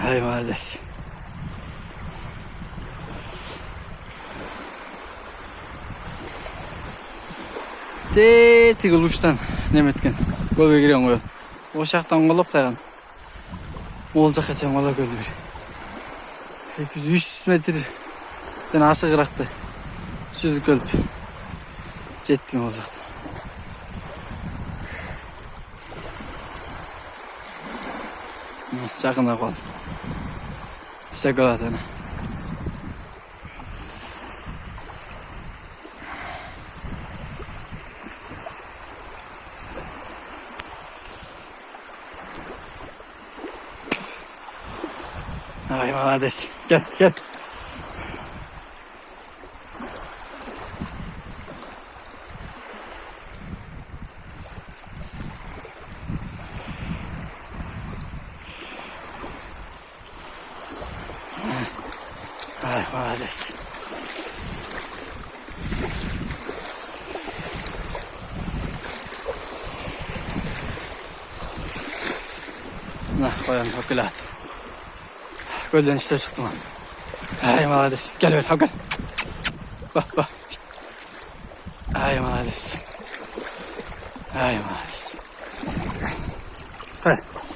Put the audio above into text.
Hay maalesef. Tigil uçtan nemetken gölge giren koyun. O şaktan kolop dayan. Olacak kaçan kola göl bir. 200 metreden aşağı kıraktı. Süzük gölüp. Jettim olacaktı. Sakın kal. Şokoladını. Ay malades. Gel gel. Ay malades. Nah koyalım hokulat. Gölden işte çıktım ha. Ay malades. Gel ver hokul. Bak bak. Ay malades. Ay malades. Hadi.